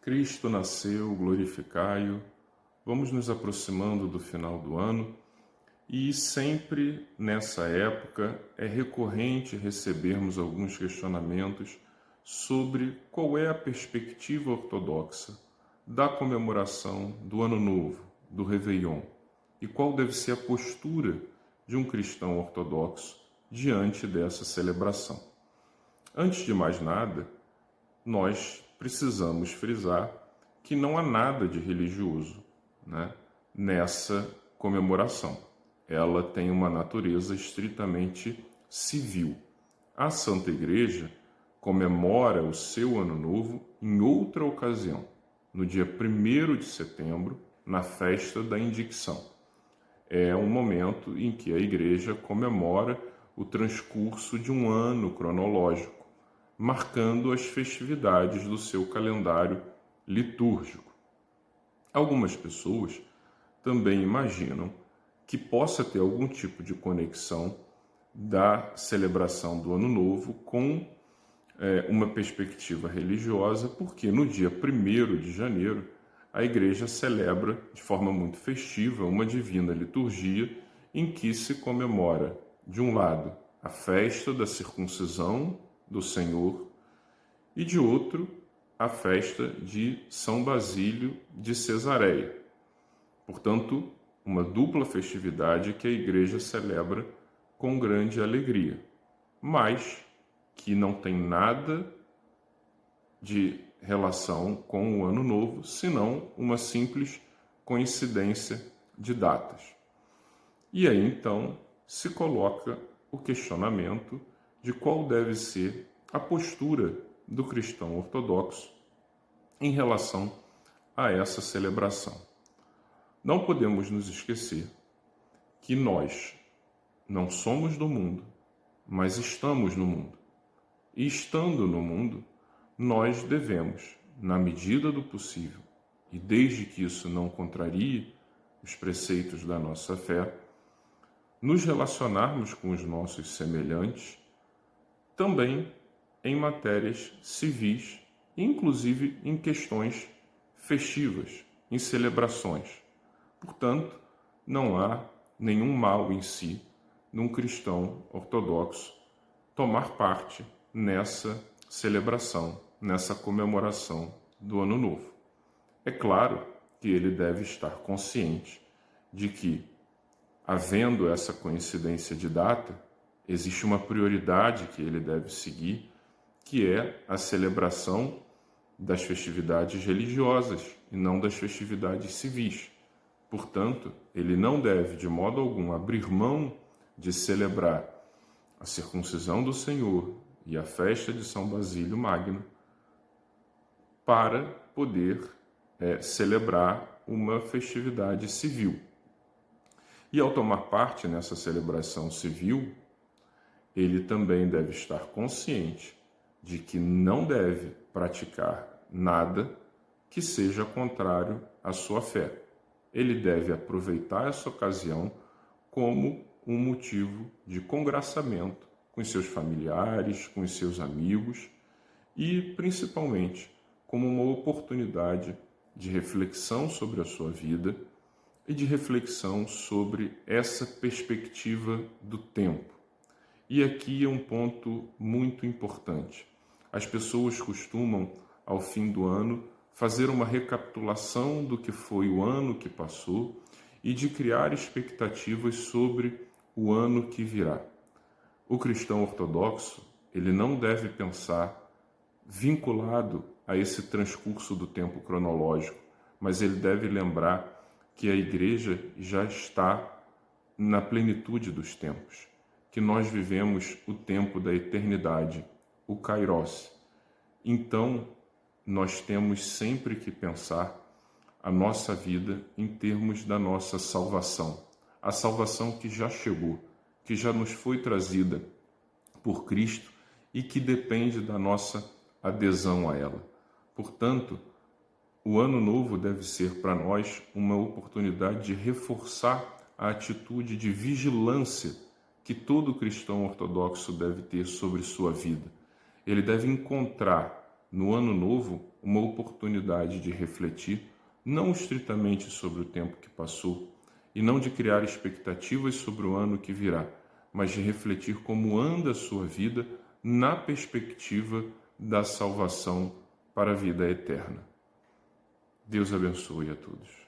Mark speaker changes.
Speaker 1: Cristo nasceu, glorificai-o. Vamos nos aproximando do final do ano e sempre nessa época é recorrente recebermos alguns questionamentos sobre qual é a perspectiva ortodoxa da comemoração do Ano Novo, do Réveillon, e qual deve ser a postura de um cristão ortodoxo diante dessa celebração. Antes de mais nada, nós precisamos frisar que não há nada de religioso, nessa comemoração. Ela tem uma natureza estritamente civil. A Santa Igreja comemora o seu Ano Novo em outra ocasião, no dia 1º de setembro, na festa da Indicção. É um momento em que a Igreja comemora o transcurso de um ano cronológico, marcando as festividades do seu calendário litúrgico. Algumas pessoas também imaginam que possa ter algum tipo de conexão da celebração do Ano Novo com uma perspectiva religiosa, porque no dia 1º de janeiro a Igreja celebra de forma muito festiva uma divina liturgia em que se comemora, de um lado, a festa da circuncisão do Senhor e, de outro, a festa de São Basílio de Cesareia. Portanto, uma dupla festividade que a Igreja celebra com grande alegria, mas que não tem nada de relação com o Ano Novo, senão uma simples coincidência de datas. E aí, então, se coloca o questionamento de qual deve ser a postura do cristão ortodoxo em relação a essa celebração. Não podemos nos esquecer que nós não somos do mundo, mas estamos no mundo. E estando no mundo, nós devemos, na medida do possível, e desde que isso não contrarie os preceitos da nossa fé, nos relacionarmos com os nossos semelhantes, também em matérias civis, inclusive em questões festivas, em celebrações. Portanto, não há nenhum mal em si num cristão ortodoxo tomar parte nessa celebração, nessa comemoração do Ano Novo. É claro que ele deve estar consciente de que, havendo essa coincidência de data, existe uma prioridade que ele deve seguir, que é a celebração das festividades religiosas e não das festividades civis. Portanto, ele não deve, de modo algum, abrir mão de celebrar a circuncisão do Senhor e a festa de São Basílio Magno para poder celebrar uma festividade civil. E ao tomar parte nessa celebração civil, ele também deve estar consciente de que não deve praticar nada que seja contrário à sua fé. Ele deve aproveitar essa ocasião como um motivo de congraçamento com os seus familiares, com os seus amigos e, principalmente, como uma oportunidade de reflexão sobre a sua vida e de reflexão sobre essa perspectiva do tempo. E aqui é um ponto muito importante. As pessoas costumam, ao fim do ano, fazer uma recapitulação do que foi o ano que passou e de criar expectativas sobre o ano que virá. O cristão ortodoxo, ele não deve pensar vinculado a esse transcurso do tempo cronológico, mas ele deve lembrar que a Igreja já está na plenitude dos tempos, que nós vivemos o tempo da eternidade, o Kairos. Então, nós temos sempre que pensar a nossa vida em termos da nossa salvação. A salvação que já chegou, que já nos foi trazida por Cristo e que depende da nossa adesão a ela. Portanto, o Ano Novo deve ser para nós uma oportunidade de reforçar a atitude de vigilância que todo cristão ortodoxo deve ter sobre sua vida. Ele deve encontrar no Ano Novo uma oportunidade de refletir, não estritamente sobre o tempo que passou, e não de criar expectativas sobre o ano que virá, mas de refletir como anda a sua vida na perspectiva da salvação para a vida eterna. Deus abençoe a todos.